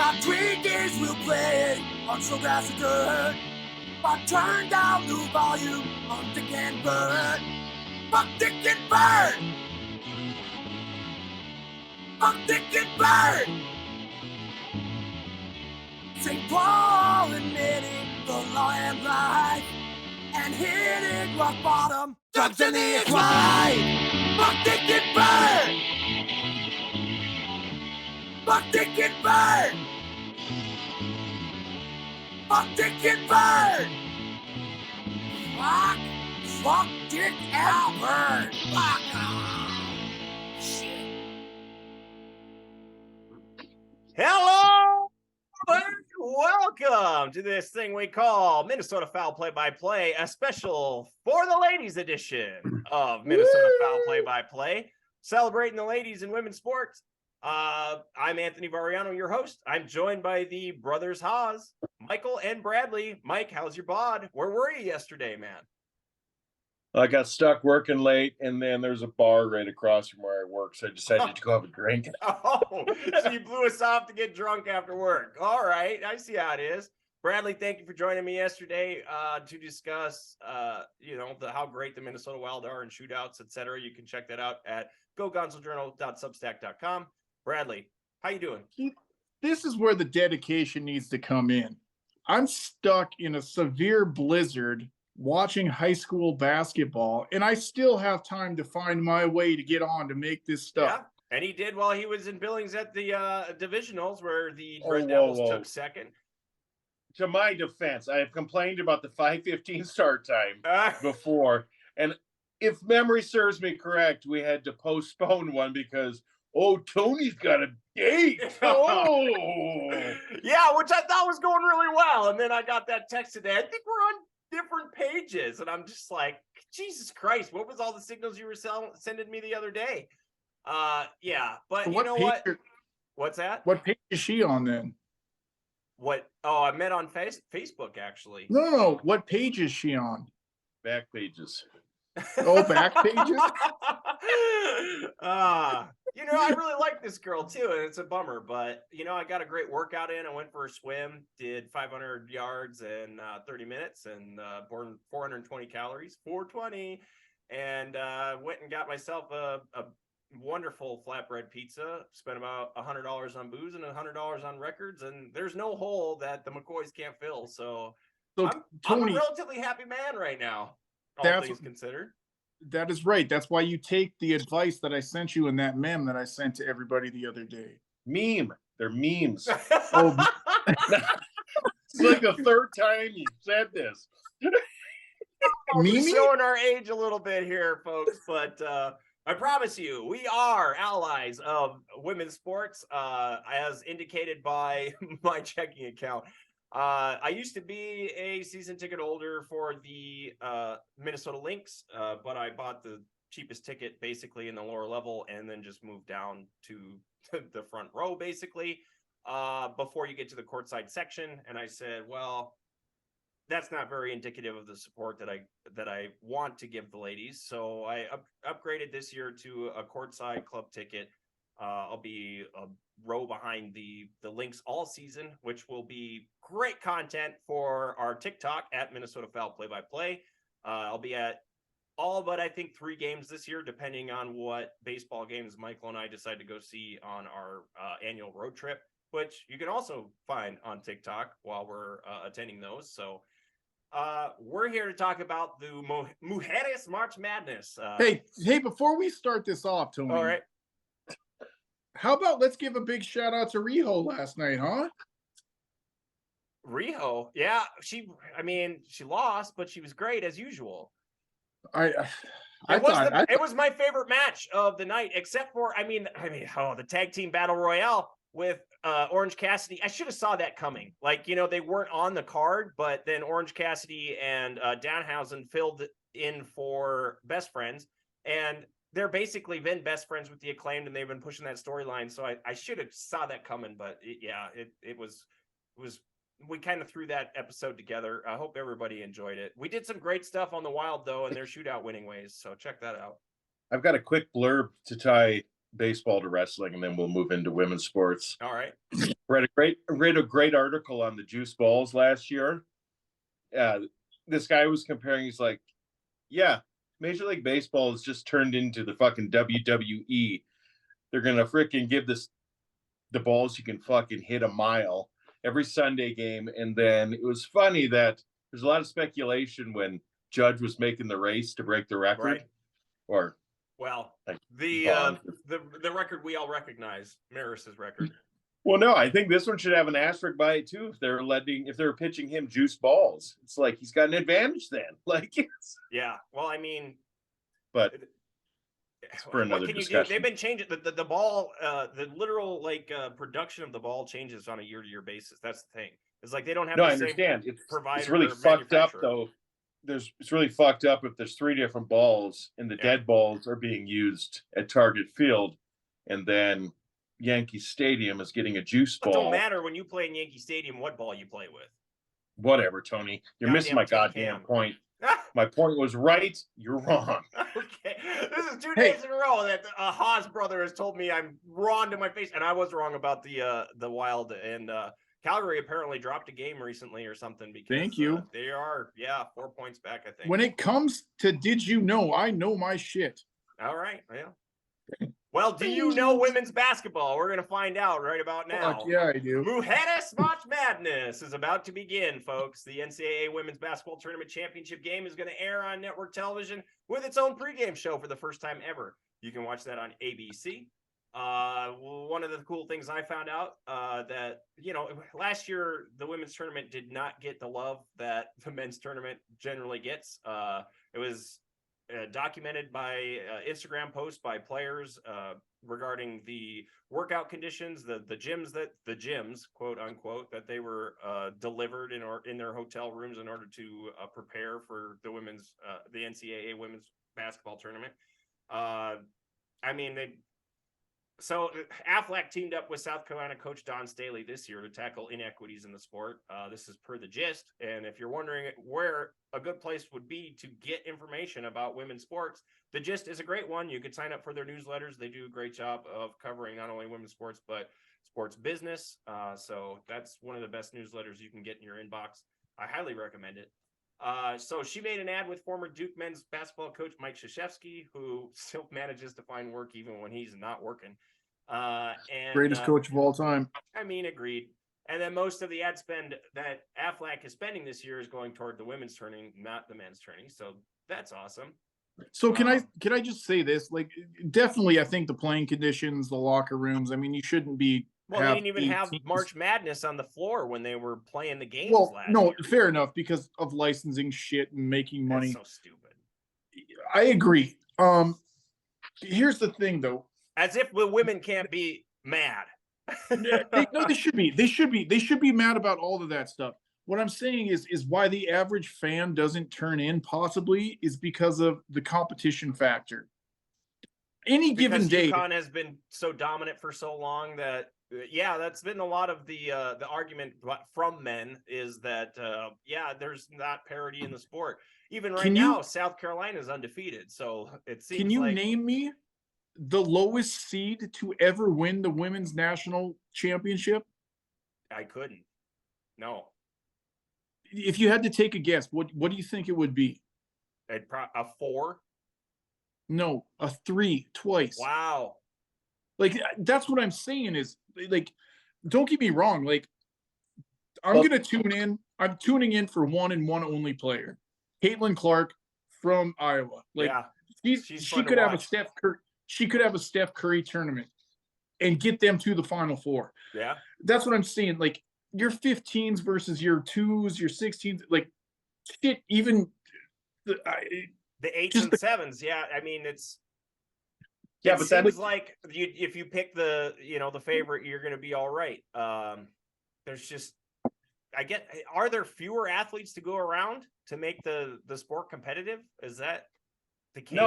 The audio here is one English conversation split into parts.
got Twinkies, we'll play on some grass and dirt. But turn down the volume on Dick and Bird. Fuck Dick and Bird! Fuck Dick and Bird! St. Paul admitting the law and life, and hitting rock bottom, drugs in the ex-wife. Fuck Dick and Bird! Fuck Dick and Bird! Fuck Dick and Bird! Fuck Dick and Bird! Fuck shit. Hello and welcome to this thing we call Minnesota Foul Play-by-Play, a special for the ladies edition of Minnesota Foul Play-by-Play, celebrating the ladies in women's sports. I'm Anthony Variano, your host. I'm joined by the brothers Haas, Michael and Bradley. Mike, how's your bod? Where were you yesterday, man? I got stuck working late, and then there's a bar right across from where I work, so I decided to go have a drink. Oh, so you blew us off to get drunk after work. All right, I see how it is. Bradley, thank you for joining me yesterday to discuss, how great the Minnesota Wild are in shootouts, etc. You can check that out at gogonzojournal.substack.com. Bradley, how you doing? This is where the dedication needs to come in. I'm stuck in a severe blizzard watching high school basketball, and I still have time to find my way to get on to make this stuff. Yeah, and he did while he was in Billings at the divisionals, where the Red Devils took second. To my defense, I have complained about the 5:15 start time before, and if memory serves me correct, we had to postpone one because Tony's got a date. Oh, yeah, which I thought was going really well, and then I got that text today. I think we're on different pages, and I'm just like, Jesus Christ, what was all the signals you were sending me the other day? Yeah, but you know what? What's that? What page is she on then? What? Oh, I met on Facebook actually. No, what page is she on? back pages. Oh, back pages? I really like this girl too, and it's a bummer, but I got a great workout in. I went for a swim, did 500 yards in 30 minutes, and burned 420 calories, 420, and went and got myself a wonderful flatbread pizza. Spent about $100 on booze and $100 on records, and there's no hole that the McCoys can't fill. So I'm a relatively happy man right now, all things considered. That is right. That's why you take the advice that I sent you in that meme that I sent to everybody the other day. Meme. They're memes. Oh, It's like the third time you said this. We're showing our age a little bit here, folks, but I promise you, we are allies of women's sports, as indicated by my checking account. I used to be a season ticket holder for the Minnesota Lynx, but I bought the cheapest ticket basically in the lower level and then just moved down to the front row basically before you get to the courtside section. And I said, well, that's not very indicative of the support that I want to give the ladies. So I upgraded this year to a courtside club ticket. I'll be a row behind the Lynx all season, which will be great content for our TikTok at Minnesota Foul Play-by-Play. I'll be at all but I think 3 games this year, depending on what baseball games Michael and I decide to go see on our annual road trip, which you can also find on TikTok while we're attending those. So we're here to talk about the Mujeres March Madness. Hey, before we start this off, Tony. All right. How about let's give a big shout out to Riho last night, huh? Riho, yeah, she lost, but she was great as usual. It was my favorite match of the night, except for the tag team battle royale with Orange Cassidy. I should have saw that coming. They weren't on the card, but then Orange Cassidy and Danhausen filled in for Best Friends, and they're basically been best friends with the Acclaimed, and they've been pushing that storyline. So I should have saw that coming, but it was we kind of threw that episode together. I hope everybody enjoyed it. We did some great stuff on the Wild though, and their shootout winning ways. So check that out. I've got a quick blurb to tie baseball to wrestling, and then we'll move into women's sports. All right. Read a great article on the juice balls last year. This guy was comparing. He's like, "Yeah, Major League Baseball has just turned into the fucking WWE. They're gonna freaking give the balls you can fucking hit a mile every Sunday game." And then it was funny that there's a lot of speculation when Judge was making the race to break the record, Right. or like the record we all recognize, Maris's record. Well, no, I think this one should have an asterisk by it too. If they're pitching him juice balls, it's like he's got an advantage then. Yeah. Well, I mean, but it's for another discussion. They've been changing the ball, the literal production of the ball changes on a year-to-year basis. That's the thing. It's like they don't have. No, I understand. It's really fucked up though. It's really fucked up if there's 3 different balls and the dead balls are being used at Target Field, and then Yankee Stadium is getting a juice ball. It don't matter when you play in Yankee Stadium what ball you play with. Whatever, Tony. You're missing my goddamn point. My point was right. You're wrong. Okay. This is 2 days in a row that Haas brother has told me I'm wrong to my face, and I was wrong about the Wild. And Calgary apparently dropped a game recently or something because thank you. They are 4 points back, I think. When it comes to did you know, I know my shit. All right. Yeah. Well, do you know women's basketball? We're going to find out right about now. Fuck yeah, I do. Mujeres March Madness is about to begin, folks. The NCAA Women's Basketball Tournament Championship game is going to air on network television with its own pregame show for the first time ever. You can watch that on ABC. One of the cool things I found out that, last year the women's tournament did not get the love that the men's tournament generally gets. It was documented by Instagram posts by players regarding the workout conditions, the gyms, quote unquote, that they were delivered in their hotel rooms in order to prepare for the NCAA women's basketball tournament. So Aflac teamed up with South Carolina coach Don Staley this year to tackle inequities in the sport. This is per the gist. And if you're wondering where a good place would be to get information about women's sports, the gist is a great one. You could sign up for their newsletters. They do a great job of covering not only women's sports, but sports business. So that's one of the best newsletters you can get in your inbox. I highly recommend it. So she made an ad with former Duke men's basketball coach Mike Krzyzewski, who still manages to find work even when he's not working. Greatest coach of all time. Agreed. And then most of the ad spend that Aflac is spending this year is going toward the women's tourney, not the men's tourney. So that's awesome. So can I just say this? Like, definitely, I think the playing conditions, the locker rooms. I mean, you shouldn't be. Well, they didn't even have March Madness on the floor when they were playing the games last year. No, fair enough, because of licensing shit and making money. That's so stupid. I agree. Here's the thing, though. As if the women can't be mad. No, they should be. They should be mad about all of that stuff. What I'm saying is why the average fan doesn't turn in possibly is because of the competition factor. Given day, UConn has been so dominant for so long that that's been a lot of the argument from men is that there's not parity in the sport. Even now, South Carolina is undefeated. So it seems. Can you name me the lowest seed to ever win the women's national championship? I couldn't. No. If you had to take a guess, what do you think it would be? A 4? No, a 3 twice. Wow. Like, that's what I'm saying is, like, don't get me wrong. Like, I'm going to tune in. I'm tuning in for one and one only player, Caitlin Clark from Iowa. Like, she could have a Steph Curry. She could have a Steph Curry tournament and get them to the Final Four. Yeah. That's what I'm saying. Like, your 15s versus your 2s, your 16s, like, shit, even the 8s and 7s. Yeah. I mean, it seems like if you pick the favorite, you're going to be all right. There's just, are there fewer athletes to go around to make the sport competitive? Is that the case?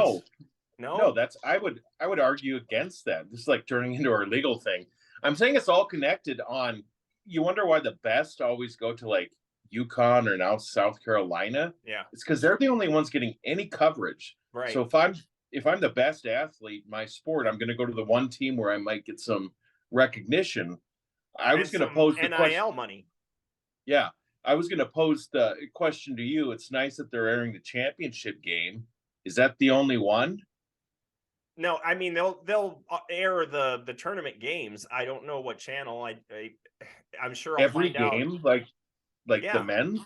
No, I would argue against that. This is like turning into our legal thing. I'm saying it's all connected on. You wonder why the best always go to like UConn or now South Carolina. Yeah, it's because they're the only ones getting any coverage. Right. So if I'm the best athlete in my sport, I'm going to go to the one team where I might get some recognition. I was going to pose the NIL question. money. Yeah, I was going to pose the question to you. It's nice that they're airing the championship game. Is that the only one? No, I mean they'll air the tournament games. I don't know what channel. I'm sure I'll Every find out. game, like Yeah. the men's.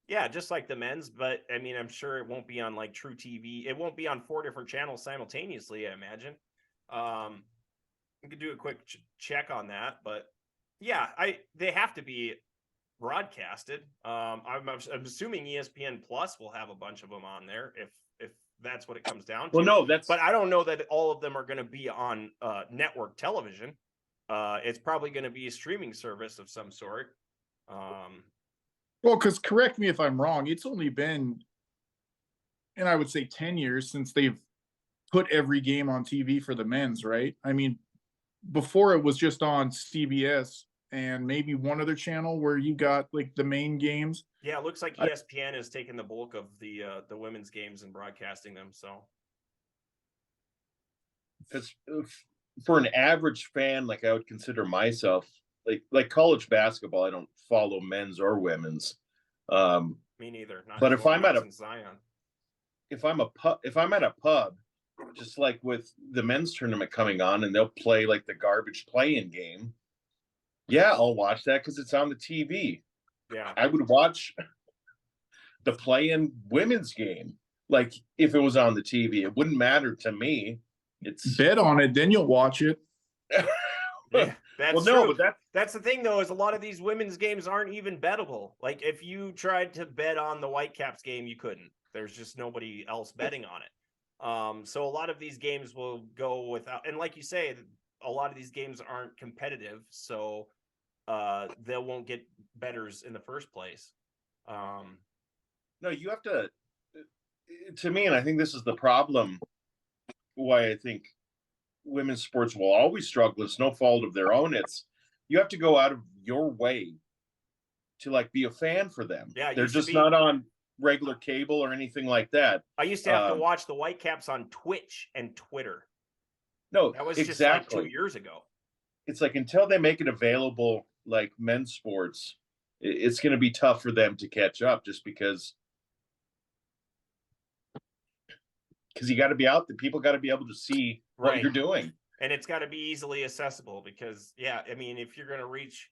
Yeah, just like the men's, but I mean, I'm sure it won't be on like True TV. It won't be on 4 different channels simultaneously, I imagine. We could do a quick check on that, but yeah, they have to be broadcasted. I'm assuming ESPN Plus will have a bunch of them on there if that's what it comes down to. Well, no, but I don't know that all of them are going to be on network television. It's probably going to be a streaming service of some sort. Well, because correct me if I'm wrong, it's only been, and I would say 10 years since they've put every game on TV for the men's, right? I mean, before it was just on CBS and maybe one other channel where you got like the main games. Yeah, it looks like ESPN has taken the bulk of the women's games and broadcasting them. So, because for an average fan, like I would consider myself, like college basketball, I don't follow men's or women's. Me neither. But if I'm at Zion, if I'm at a pub, just like with the men's tournament coming on, and they'll play like the garbage play-in game. Yeah, I'll watch that because it's on the TV. Yeah, I would watch the play-in women's game. Like if it was on the TV, it wouldn't matter to me. It's bet on it, then you'll watch it. Yeah, that's well, no, true. but that's the thing, though, is a lot of these women's games aren't even bettable. Like if you tried to bet on the Whitecaps game, you couldn't. There's just nobody else betting on it. So a lot of these games will go without, and like you say, a lot of these games aren't competitive, so they won't get bettors in the first place. No, you have to me, and I think this is the problem why I think women's sports will always struggle. It's no fault of their own. It's you have to go out of your way to like be a fan for them. Yeah, they're just not on regular cable or anything like that. I used to have to watch the Whitecaps on Twitch and Twitter. No, that was exactly. just like 2 years ago. It's like until they make it available, like men's sports, it's going to be tough for them to catch up, just because you got to be out there. People got to be able to see what you're doing. And it's got to be easily accessible because, yeah, I mean, if you're going to reach,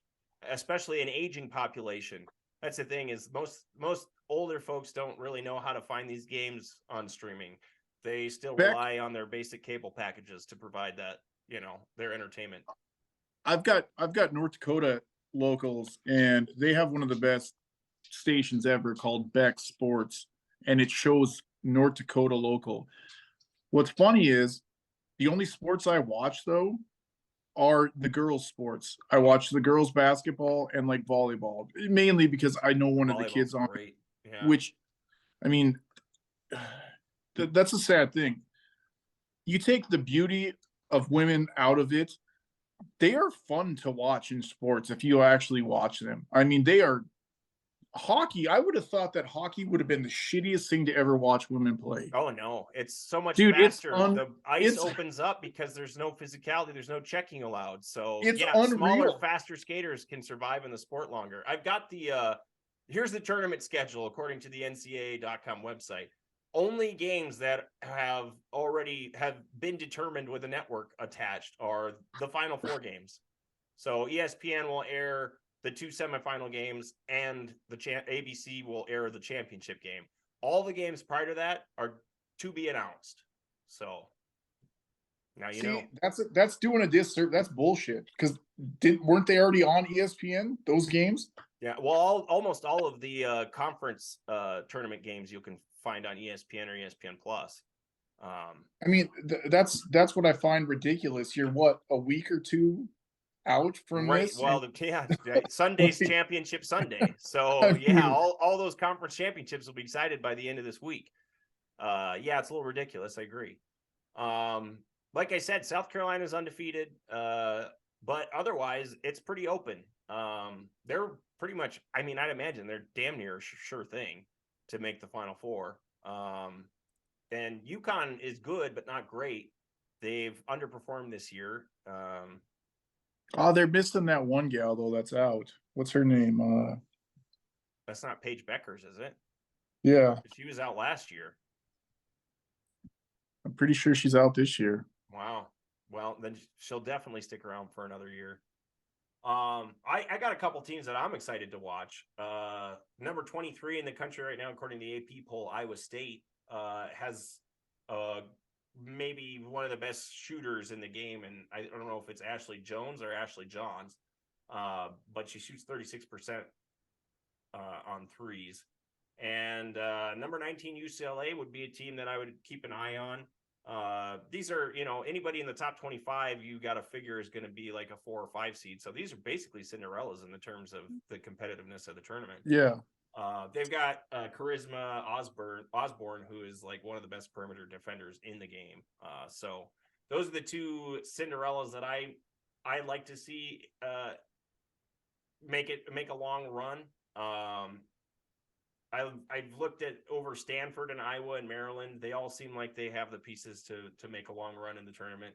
especially an aging population, that's the thing is most older folks don't really know how to find these games on streaming. They still rely on their basic cable packages to provide that, their entertainment. I've got North Dakota locals, and they have one of the best stations ever called Beck Sports, and it shows North Dakota local. What's funny is the only sports I watch though are the girls' sports. I watch the girls' basketball and like volleyball, mainly because I know one of the kids on it, which, I mean, that's a sad thing. You take the beauty of women out of it, they are fun to watch in sports if you actually watch them. I mean, they are hockey. I would have thought that hockey would have been the shittiest thing to ever watch women play. Oh no, it's so much faster. The ice opens up because there's no physicality, there's no checking allowed. So it's unreal. Smaller, faster skaters can survive in the sport longer. I've got here's the tournament schedule according to the NCAA.com website. Only games that have been determined with a network attached are the Final Four games. So ESPN will air the 2 semifinal games, and the ABC will air the championship game. All the games prior to that are to be announced. So now that's doing a disservice. That's bullshit. Because weren't they already on ESPN, those games? Yeah, well, almost all of the conference tournament games you can find on ESPN or ESPN Plus. I mean, that's what I find ridiculous. You're what, a week or two out from this? Well, Sunday's championship Sunday. So all those conference championships will be decided by the end of this week. It's a little ridiculous. I agree. Like I said, South Carolina's undefeated, but otherwise it's pretty open. They're pretty much, I mean, I'd imagine they're damn near a sure thing to make the Final Four. And UConn is good, but not great. They've underperformed this year. Oh, they're missing that one gal though. That's out. What's her name? That's not Paige Beckers, is it? Yeah, She was out last year. I'm pretty sure she's out this year. Wow. Well, then she'll definitely stick around for another year. I got a couple teams that I'm excited to watch. Number 23 in the country right now, according to the AP poll, Iowa State has maybe one of the best shooters in the game, and I don't know if it's Ashley Jones or Ashley Johns, but she shoots 36% on threes. And number 19 UCLA would be a team that I would keep an eye on. These are, anybody in the top 25 you got to figure is going to be like a 4 or 5 seed. So these are basically Cinderellas in the terms of the competitiveness of the tournament. Yeah. They've got Charisma Osborne, who is like one of the best perimeter defenders in the game. So those are the two Cinderellas that I like to see make a long run. I've looked at over Stanford and Iowa and Maryland. They all seem like they have the pieces to make a long run in the tournament.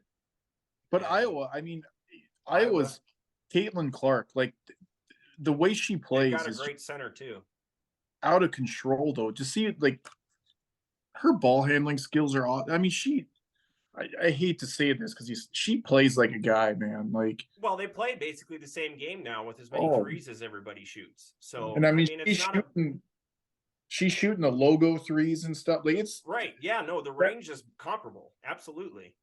But and Iowa's Caitlin Clark, like the way she plays, got a great center too. Out of control though. To see it, like her ball handling skills are all. I mean, I hate to say this because she plays like a guy, man. Like, well, they play basically the same game now with as many threes as everybody shoots. So, and I mean she's shooting the logo threes and stuff. Like, it's right. Yeah, no, the range is comparable. Absolutely.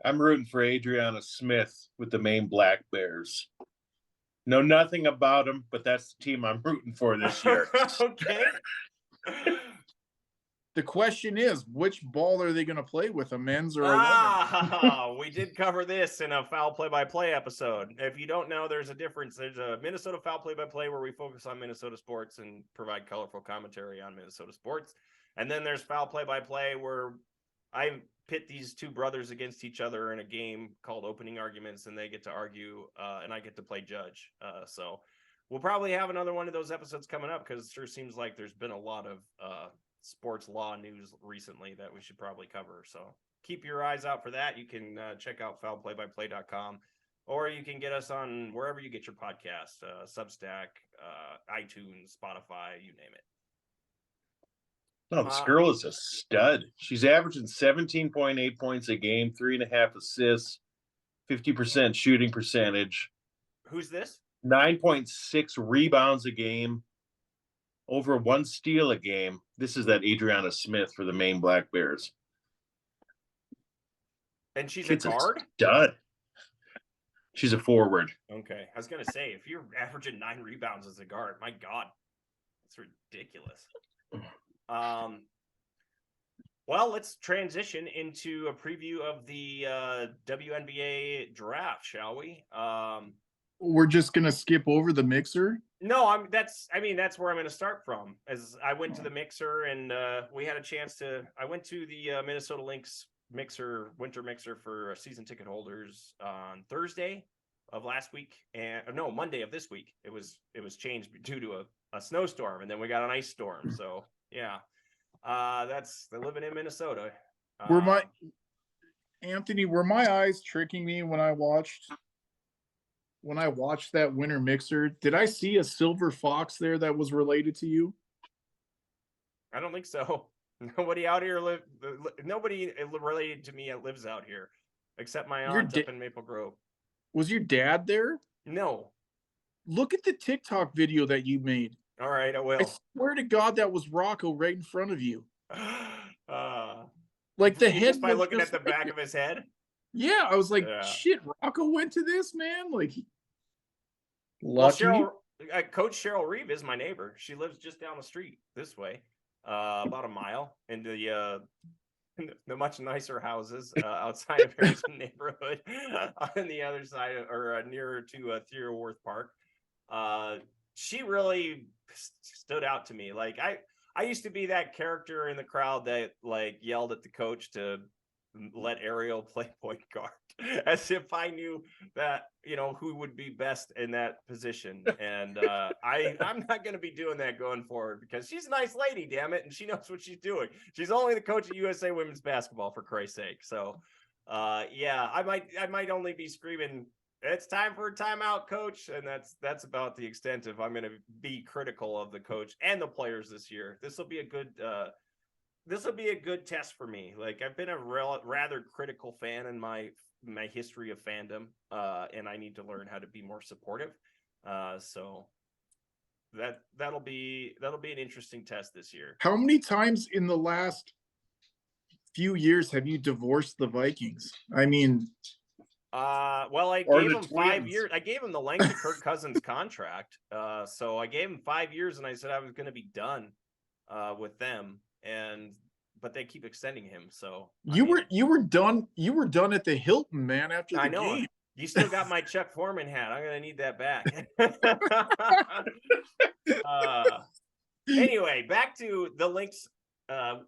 I'm rooting for Adriana Smith with the Maine Black Bears. Know nothing about them, but that's the team I'm rooting for this year. Okay. The question is, which ball are they going to play with, a men's or a women's? We did cover this in a foul play-by-play episode. If you don't know, there's a difference. There's a Minnesota foul play-by-play where we focus on Minnesota sports and provide colorful commentary on Minnesota sports. And then there's foul play-by-play where I pit these two brothers against each other in a game called Opening Arguments, and they get to argue, and I get to play judge. So we'll probably have another one of those episodes coming up because it sure seems like there's been a lot of sports law news recently that we should probably cover. So keep your eyes out for that. You can check out foulplaybyplay.com, or you can get us on wherever you get your podcast, Substack, iTunes, Spotify, you name it. No, this girl is a stud. She's averaging 17.8 points a game, 3.5 assists, 50% shooting percentage. Who's this? 9.6 rebounds a game, over 1 steal a game. This is that Adriana Smith for the Maine Black Bears. And she's a guard? A stud. She's a forward. Okay. I was going to say, if you're averaging 9 rebounds as a guard, my God, that's ridiculous. Well, let's transition into a preview of the WNBA draft, shall we? We're just going to skip over the mixer? No, that's where I'm going to start from. As I went to the mixer and we had a chance I went to the Minnesota Lynx winter mixer for season ticket holders on Thursday of last week, and no, Monday of this week. It was changed due to a snowstorm, and then we got an ice storm. So yeah, they're living in Minnesota. Were my eyes tricking me when I watched that winter mixer? Did I see a silver fox there that was related to you? I don't think so. Nobody out here nobody related to me lives out here, except my aunt up in Maple Grove. Was your dad there? No. Look at the TikTok video that you made. All right, I will. I swear to God, that was Rocco right in front of you. Like the head. Just by looking at the back of his head? Yeah, I was like, shit, Rocco went to this, man? Like, lucky. Well, Coach Cheryl Reeve is my neighbor. She lives just down the street this way, about a mile in the much nicer houses outside of Harrison neighborhood on the other side, or nearer to Theo Worth Park. She really stood out to me. Like I used to be that character in the crowd that like yelled at the coach to let Ariel play point guard, as if I knew that, who would be best in that position. And I'm not going to be doing that going forward, because she's a nice lady, damn it, and she knows what she's doing. She's only the coach of USA women's basketball, for Christ's sake. So Yeah, I might only be screaming, "It's time for a timeout, coach," and that's about the extent of I'm going to be critical of the coach and the players this year. This will be a good test for me. Like, I've been a rather critical fan in my history of fandom, and I need to learn how to be more supportive. So that'll be an interesting test this year. How many times in the last few years have you divorced the Vikings? I mean, well, I Or gave the him 5 Twins. years. I gave him the length of Kirk Cousins' contract. So I gave him 5 years, and I said I was going to be done with them, but they keep extending him. So you were done at the Hilton, man, after the I know. game. You still got my Chuck Foreman hat. I'm going to need that back. Anyway, back to the Lynx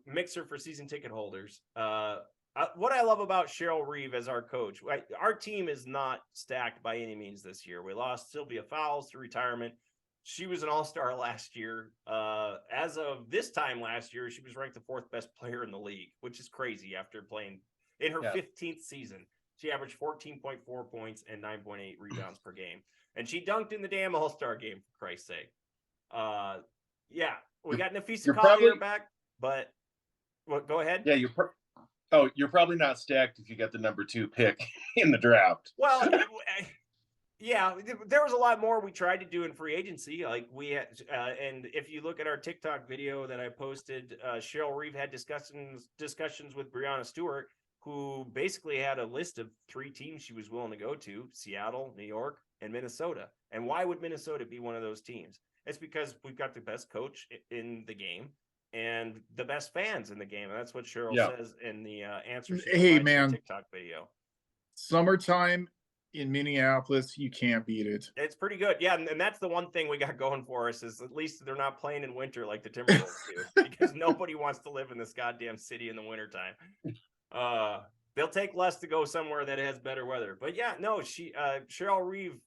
mixer for season ticket holders. What I love about Cheryl Reeve as our coach, our team is not stacked by any means this year. We lost Sylvia Fowles to retirement. She was an all-star last year. As of this time last year, she was ranked the 4th best player in the league, which is crazy after playing in her 15th season. She averaged 14.4 points and 9.8 rebounds per game. And she dunked in the damn all-star game, for Christ's sake. Yeah, we got Nafisa Collier back, but go ahead. Yeah, you're probably not stacked if you got the number 2 pick in the draft. Well, yeah, there was a lot more we tried to do in free agency. Like we had, and if you look at our TikTok video that I posted, Cheryl Reeve had discussions with Breanna Stewart, who basically had a list of 3 teams she was willing to go to: Seattle, New York, and Minnesota. And why would Minnesota be one of those teams? It's because we've got the best coach in the game and the best fans in the game. And that's what Cheryl says in the answer she provided in the TikTok video. Summertime in Minneapolis, you can't beat it. It's pretty good. Yeah, and that's the one thing we got going for us, is at least they're not playing in winter like the Timberwolves do, because nobody wants to live in this goddamn city in the wintertime. They'll take less to go somewhere that has better weather. But yeah, no, Cheryl Reeve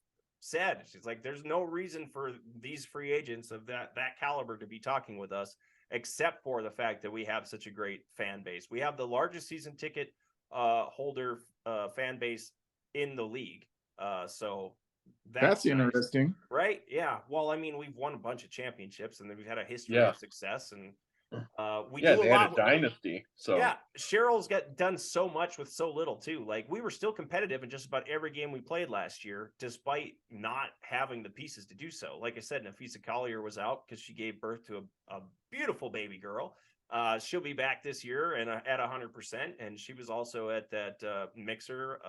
said, she's like, there's no reason for these free agents of that caliber to be talking with us, except for the fact that we have such a great fan base. We have the largest season ticket holder fan base in the league. So that's interesting, nice, right? Yeah. Well, I mean, we've won a bunch of championships, and we've had a history of success, and we do a lot. A dynasty. So yeah, Cheryl's done so much with so little too. Like, we were still competitive in just about every game we played last year, despite not having the pieces to do so. Like I said, Nafisa Collier was out because she gave birth to a beautiful baby girl. She'll be back this year and at 100%. And she was also at that mixer,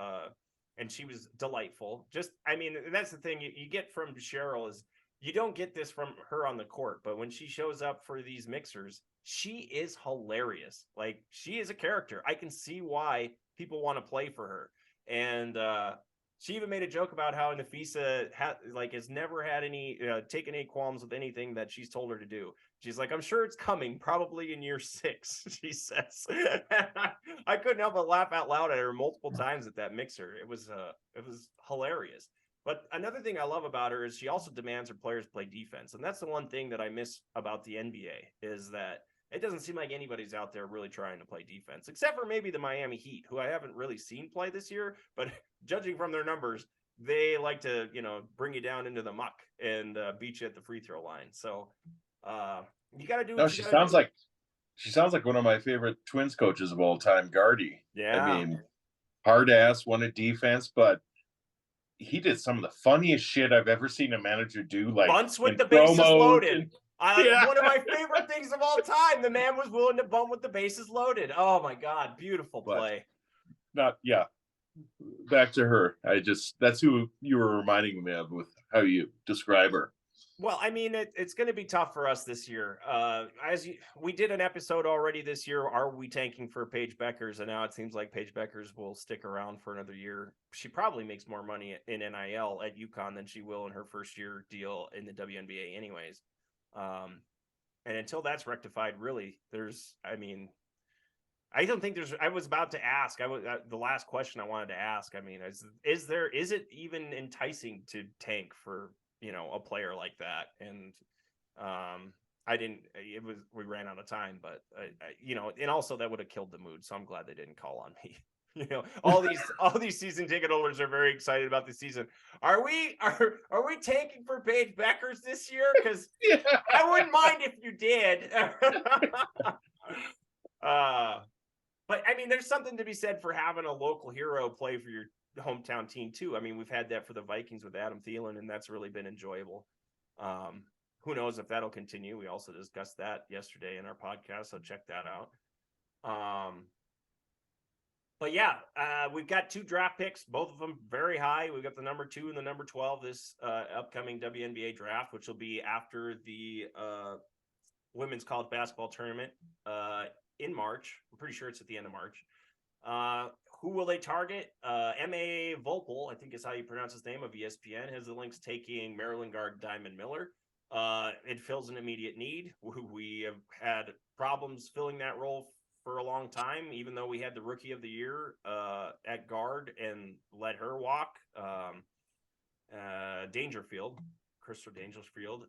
and she was delightful. Just, I mean, that's the thing you get from Cheryl, is you don't get this from her on the court, but when she shows up for these mixers, she is hilarious. Like, she is a character. I can see why people want to play for her. And she even made a joke about how Nafisa has never had any taken any qualms with anything that she's told her to do. She's like, I'm sure it's coming, probably in year 6, she says. I couldn't help but laugh out loud at her multiple times at that mixer. It was hilarious. But another thing I love about her is she also demands her players play defense. And that's the one thing that I miss about the NBA, is that it doesn't seem like anybody's out there really trying to play defense, except for maybe the Miami Heat, who I haven't really seen play this year. But judging from their numbers, they like to, bring you down into the muck and beat you at the free throw line. So you got to do. No, she sounds like one of my favorite Twins coaches of all time, Gardy. Yeah, I mean, hard ass, won a defense, but he did some of the funniest shit I've ever seen a manager do. Like bunts with the bases loaded. One of my favorite things of all time. The man was willing to bunt with the bases loaded. Oh my God, beautiful play. Back to her. That's who you were reminding me of with how you describe her. Well, I mean, it's going to be tough for us this year. We did an episode already this year. Are we tanking for Paige Beckers? And now it seems like Paige Beckers will stick around for another year. She probably makes more money in NIL at UConn than she will in her first year deal in the WNBA anyways. And until that's rectified, really, I don't think I was about to ask, the last question I wanted to ask. I mean, is it even enticing to tank for, a player like that? And we ran out of time, but and also that would have killed the mood. So I'm glad they didn't call on me. all these season ticket holders are very excited about the season. Are we tanking for Paige Beckers this year? Because Yeah. I wouldn't mind if you did. But I mean, there's something to be said for having a local hero play for your hometown team too. I mean, we've had that for the Vikings with Adam Thielen, and that's really been enjoyable. Who knows if that'll continue? We also discussed that yesterday in our podcast, so check that out. But yeah, we've got 2 draft picks, both of them very high. We've got the number 2 and the number 12 this upcoming WNBA draft, which will be after the women's college basketball tournament in March. I'm pretty sure it's at the end of March. Who will they target? M.A. Volpel, I think is how you pronounce his name, of ESPN, has the Lynx taking Maryland guard Diamond Miller. It fills an immediate need. We have had problems filling that role for a long time, even though we had the rookie of the year at guard and let her walk. Dangerfield, Crystal Dangerfield.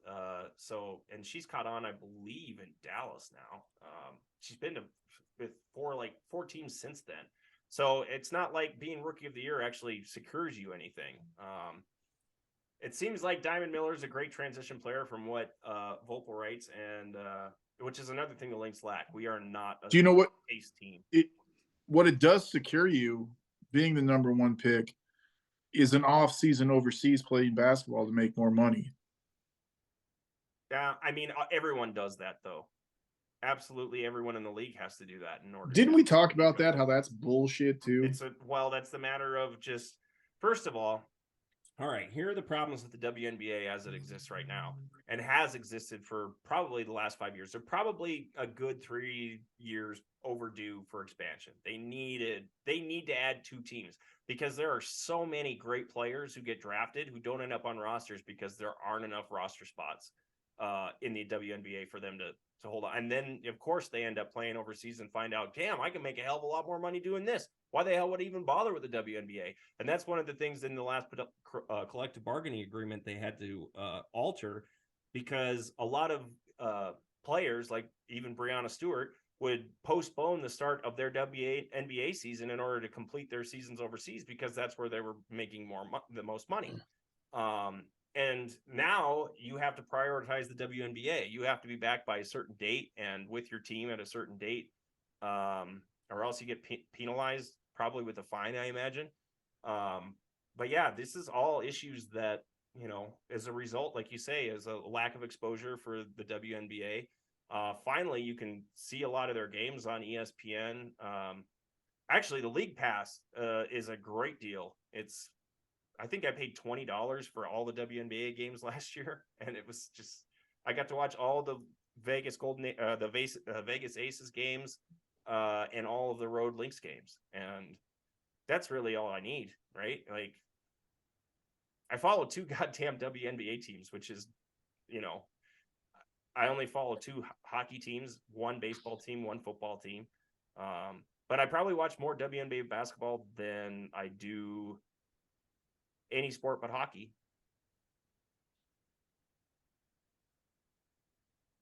And she's caught on, I believe, in Dallas now. She's been with 4 teams since then. So it's not like being rookie of the year actually secures you anything. It seems like Diamond Miller is a great transition player from what Volpel writes, and which is another thing the Lynx lack. We are not a Do you know what pace team. What it does secure you, being the number 1 pick, is an off-season overseas playing basketball to make more money. Yeah, I mean, everyone does that, though. Absolutely everyone in the league has to do that in order. Didn't we talk about that, how that's bullshit too? That's the matter of just, first of all right, here are the problems with the WNBA as it exists right now and has existed for probably the last 5 years. They're probably a good 3 years overdue for expansion. They need to add 2 teams because there are so many great players who get drafted who don't end up on rosters because there aren't enough roster spots in the WNBA for them to hold on. And then, of course, they end up playing overseas and find out, damn, I can make a hell of a lot more money doing this. Why the hell would I even bother with the WNBA? And that's one of the things in the last collective bargaining agreement they had to alter, because a lot of players, like even Breanna Stewart, would postpone the start of their WNBA season in order to complete their seasons overseas because that's where they were making the most money. And now you have to prioritize the WNBA. You have to be back by a certain date and with your team at a certain date, or else you get penalized, probably with a fine, I imagine. But yeah, this is all issues that, as a result, like you say, is a lack of exposure for the WNBA. Finally, you can see a lot of their games on ESPN. Actually, the League Pass is a great deal. I think I paid $20 for all the WNBA games last year, and it was just, I got to watch all the Vegas Vegas Aces games, and all of the Road Lynx games, and that's really all I need, right? Like, I follow 2 goddamn WNBA teams, which is, I only follow 2 hockey teams, 1 baseball team, 1 football team, but I probably watch more WNBA basketball than I do any sport but hockey.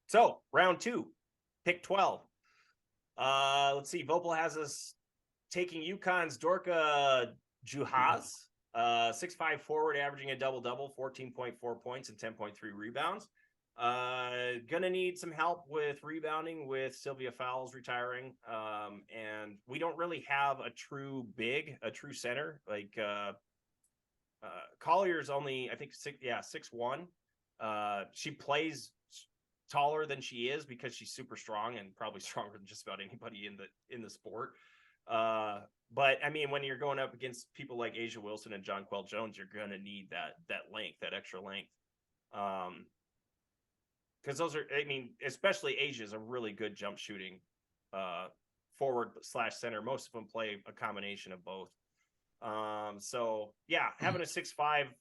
So round 2, pick 12. Let's see. Volpel has us taking UConn's Dorka Juhas, 6'5" forward, averaging a double-double, 14.4 points and 10.3 rebounds. Gonna need some help with rebounding with Sylvia Fowles retiring. And we don't really have a true center. Like, Collier's only, I think, 6'1". She plays taller than she is because she's super strong and probably stronger than just about anybody in the sport. But I mean, when you're going up against people like Asia Wilson and Jonquel Jones, you're going to need that length, that extra length. Because those are, I mean, especially Asia's a really good jump shooting forward/center. Most of them play a combination of both. So yeah, having a 6'5"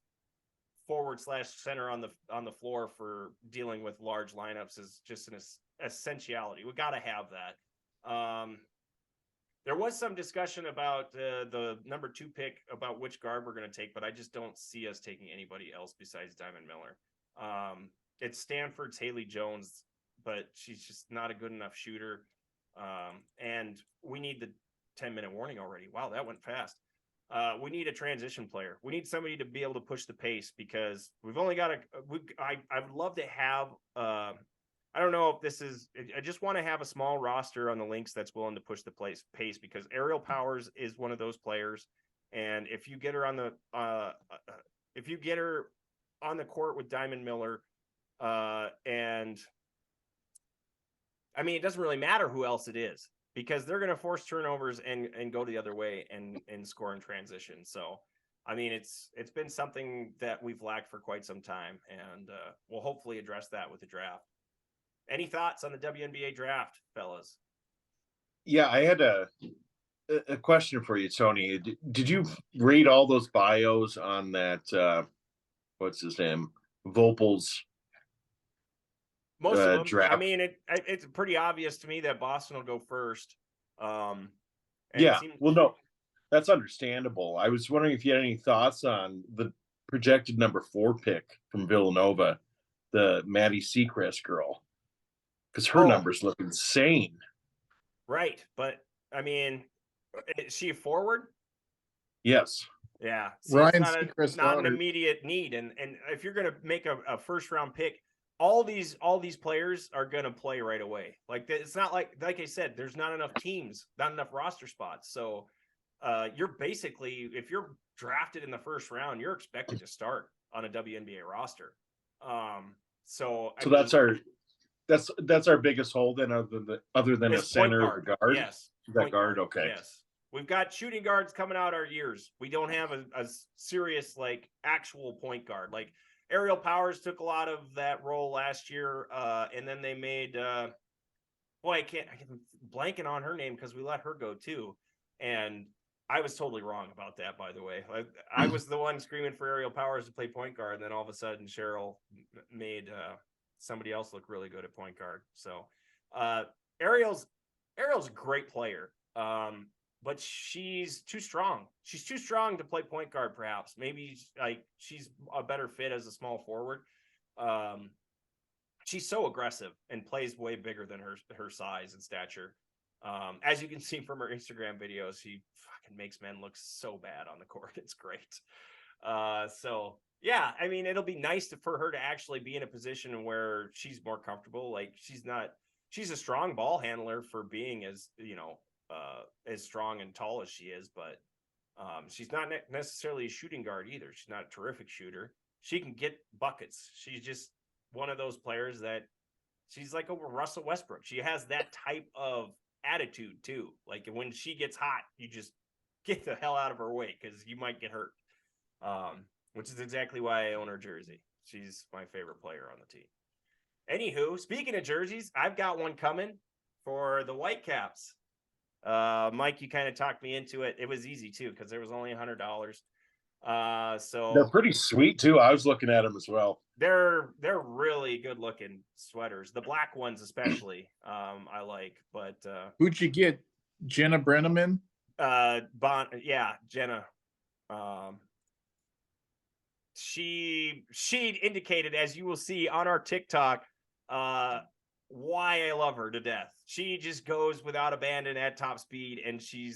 forward/center on the floor for dealing with large lineups is just an essentiality. We got to have that. There was some discussion about the number 2 pick, about which guard we're going to take, but I just don't see us taking anybody else besides Diamond Miller. It's Stanford's Haley Jones, but she's just not a good enough shooter. And we need 10-minute warning already. Wow, that went fast. We need a transition player. We need somebody to be able to push the pace, because we've only got I would love to have, I don't know if this is, I just want to have a small roster on the Lynx that's willing to push the pace, because Aerial Powers is one of those players. And if you get her on the, court with Diamond Miller, and I mean, it doesn't really matter who else it is, because they're going to force turnovers and go the other way and score in transition. So, I mean, it's been something that we've lacked for quite some time, and we'll hopefully address that with the draft. Any thoughts on the WNBA draft, fellas? Yeah, I had a question for you, Tony. Did you read all those bios on that, what's his name, Vopel's Most of them. draft? I mean, it's pretty obvious to me that Boston will go first. Yeah, well, no, that's understandable. I was wondering if you had any thoughts on the projected number 4 pick from Villanova, the Maddie Seacrest girl, because her numbers look insane. Right, but I mean, is she a forward? Yes. Yeah, Ryan it's not an immediate need, and if you're going to make a first round pick, all these players are going to play right away. Like, it's not like I said, there's not enough teams, not enough roster spots. So you're basically, if you're drafted in the first round, you're expected to start on a WNBA roster. So that's our biggest hole then, other than a center or guard. Yes, that guard. Okay. Yes, we've got shooting guards coming out our years. We don't have a serious, like, actual point guard. Like, Aerial Powers took a lot of that role last year, and then they made I can't blanking on her name because we let her go too, and I was totally wrong about that, by the way. I was the one screaming for Aerial Powers to play point guard, and then all of a sudden Cheryl made somebody else look really good at point guard. So Ariel's a great player, but she's too strong. She's too strong to play point guard, perhaps. Maybe she's a better fit as a small forward. She's so aggressive and plays way bigger than her size and stature. As you can see from her Instagram videos, she fucking makes men look so bad on the court. It's great. So yeah, I mean, it'll be nice for her to actually be in a position where she's more comfortable. Like, she's a strong ball handler for being as strong and tall as she is, but she's not necessarily a shooting guard either. She's not a terrific shooter. She can get buckets. She's just one of those players that she's like a Russell Westbrook. She has that type of attitude too. Like, when she gets hot, you just get the hell out of her way because you might get hurt. Which is exactly why I own her jersey. She's my favorite player on the team. Anywho, speaking of jerseys, I've got one coming for the Whitecaps. Mike, you kind of talked me into it. It was easy too, because there was only $100. So they're pretty sweet too. I was looking at them as well. They're really good looking sweaters. The black ones especially, I like. But who'd you get? Jenna Brenneman? Jenna. She indicated, as you will see on our TikTok, why I love her to death. She just goes without abandon at top speed, and she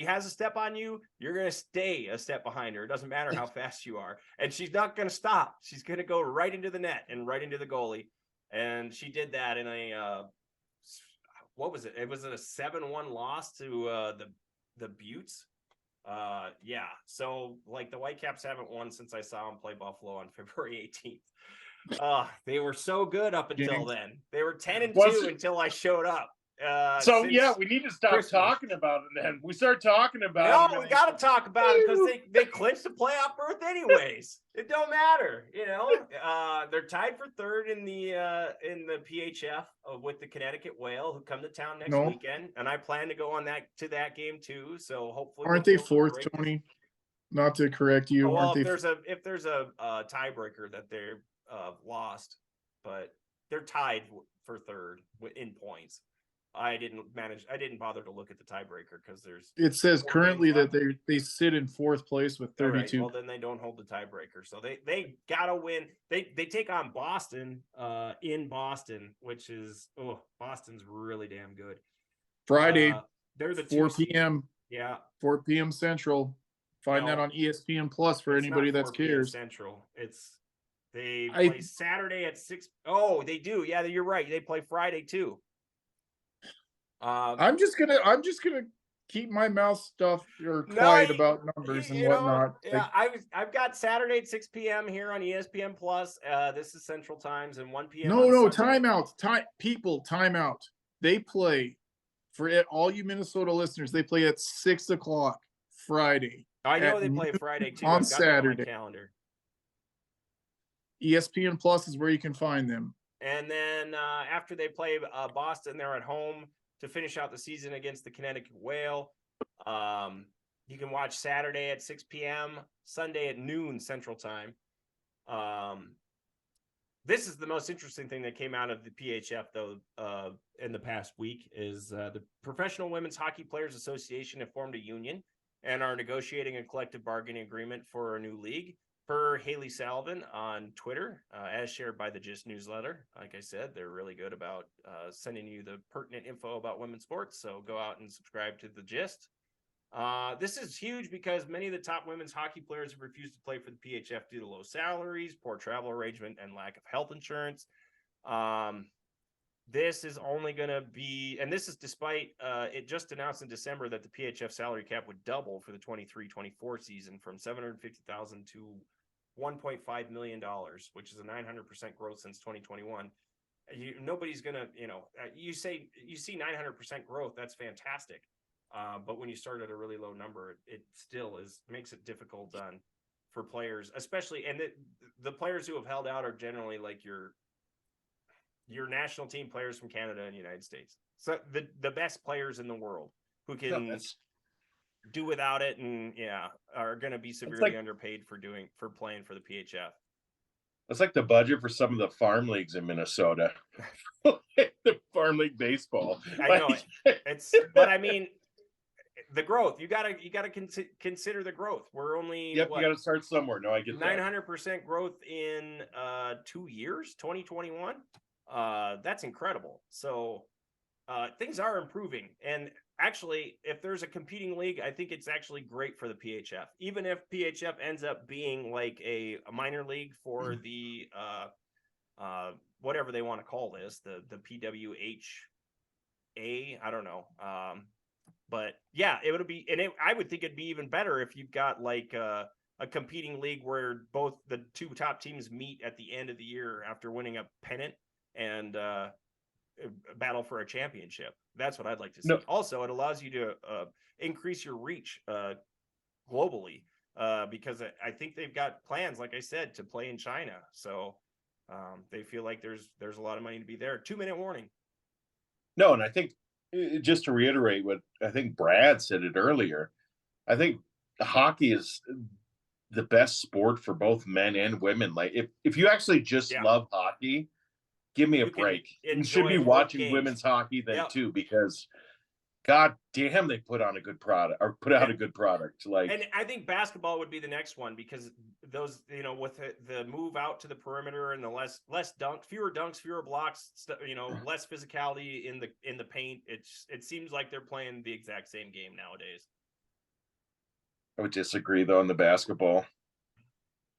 has a step on you, you're going to stay a step behind her. It doesn't matter how fast you are. And she's not going to stop. She's going to go right into the net and right into the goalie. And she did that in what was it? It was a 7-1 loss to the Buttes. Yeah. So, like, the Whitecaps haven't won since I saw them play Buffalo on February 18th. They were so good up until then. They were 10-2 until I showed up. We need to stop talking about it then. We start talking about it. No, we got to talk about it because they clinched the playoff berth anyways. It don't matter, They're tied for third in the PHF with the Connecticut Whale, who come to town next weekend, and I plan to go on to that game too. So hopefully, aren't they fourth, Tony? Not to correct you. Well, if there's a tiebreaker that they're lost, but they're tied for third in points. I didn't bother to look at the tiebreaker because it says currently that they sit in fourth place with 32. Right. Well, then they don't hold the tiebreaker. So they gotta win. They take on Boston in Boston, which is Boston's really damn good. Friday. They're the 4 p.m. Yeah. 4 p.m. Central. Find that on ESPN Plus for anybody that cares. Central. They play Saturday at 6. Oh, they do. Yeah, you're right. They play Friday too. I'm just gonna keep my mouth stuffed or quiet about numbers and whatnot. I've got Saturday at 6 p.m. here on ESPN Plus. This is Central Times, and 1 p.m. No, timeout. Timeout. They play, for all you Minnesota listeners, they play at 6 o'clock Friday. I know they play Friday too. On I've got Saturday. that on my calendar. ESPN Plus is where you can find them. And then after they play Boston, they're at home to finish out the season against the Connecticut Whale. You can watch Saturday at 6 p.m., Sunday at noon Central Time. This is the most interesting thing that came out of the PHF, though, in the past week, is the Professional Women's Hockey Players Association have formed a union and are negotiating a collective bargaining agreement for a new league. Per Haley Salvin on Twitter, as shared by the GIST newsletter. Like I said, they're really good about sending you the pertinent info about women's sports, so go out and subscribe to the GIST. This is huge because many of the top women's hockey players have refused to play for the PHF due to low salaries, poor travel arrangement, and lack of health insurance. This is only going to be, and this is despite it just announced in December that the PHF salary cap would double for the 23-24 season from $750,000 to $1.5 million, which is a 900% growth since 2021. Nobody's going to, you see 900% growth. That's fantastic. But when you start at a really low number, it still makes it difficult for players, especially, and the players who have held out are generally like your national team players from Canada and United States. So the best players in the world who can do without it, and are going to be severely underpaid for playing for the PHF. That's like the budget for some of the farm leagues in Minnesota. The farm league baseball. I know but I mean, the growth. You gotta consider the growth. We're only you got to start somewhere. No, I get 900% growth in 2 years, 2021. That's incredible. So things are improving, and actually, if there's a competing league, I think it's actually great for the PHF. Even if PHF ends up being like a minor league for the whatever they want to call this, the PWHPA, I don't know. But yeah, it would be, and I would think it'd be even better if you've got like a competing league where both the two top teams meet at the end of the year after winning a pennant and battle for a championship. That's what I'd like to see. No. Also, it allows you to increase your reach globally because I think they've got plans, like I said, to play in China. So they feel like there's a lot of money to be there. 2-minute warning. No, and I think just to reiterate what I think Brad said it earlier, I think hockey is the best sport for both men and women. Like if you actually just love hockey, give me a break. You should be watching women's hockey then too, because God damn, they put on a good product or put out a good product. Like, and I think basketball would be the next one because those, with the move out to the perimeter and the less dunks, fewer dunks, fewer blocks, less physicality in the paint. It seems like they're playing the exact same game nowadays. I would disagree though on the basketball.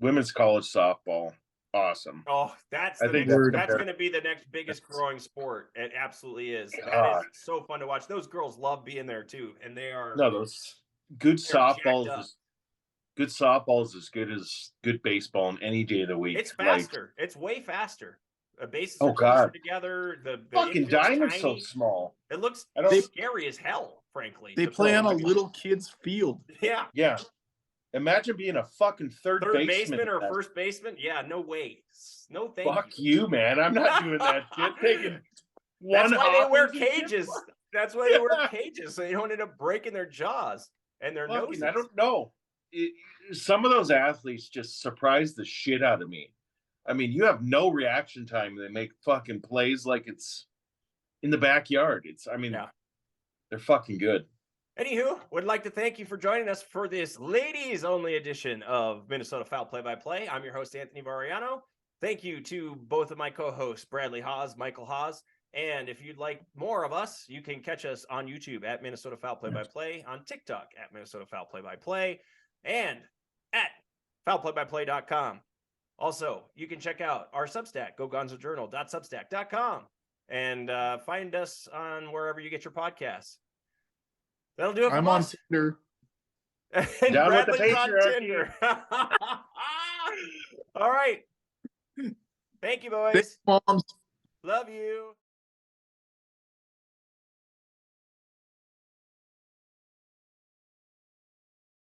Women's college softball. Awesome. Oh, that's going to be the next biggest growing sport. It absolutely is. That is so fun to watch. Those girls love being there too, and they are. No, those good softballs. Good softball is as good as good baseball on any day of the week. It's faster. It's way faster. Bases are closer together. The fucking diamond's so small. It looks scary as hell. Frankly, they play on a little kid's field. Yeah. Yeah. Imagine being a fucking third baseman or first baseman. Yeah, no way. No thank Fuck you, man. I'm not doing that shit. Taking That's why they wear cages. That's why they wear cages, so they don't end up breaking their jaws and their noses. I don't know. Some of those athletes just surprise the shit out of me. I mean, you have no reaction time. They make fucking plays like it's in the backyard. They're fucking good. Anywho, would like to thank you for joining us for this ladies-only edition of Minnesota Foul Play-by-Play. I'm your host, Anthony Variano. Thank you to both of my co-hosts, Bradley Haas, Michael Haas. And if you'd like more of us, you can catch us on YouTube at Minnesota Foul Play-by-Play, on TikTok at Minnesota Foul Play-by-Play, and at foulplaybyplay.com. Also, you can check out our Substack, gogonzojournal.substack.com, and find us on wherever you get your podcasts. That'll do it for I'm on us. Tinder. And Down with the Bradley's on patriarchy. Tinder. All right. Thank you, boys. Thanks, moms. Love you.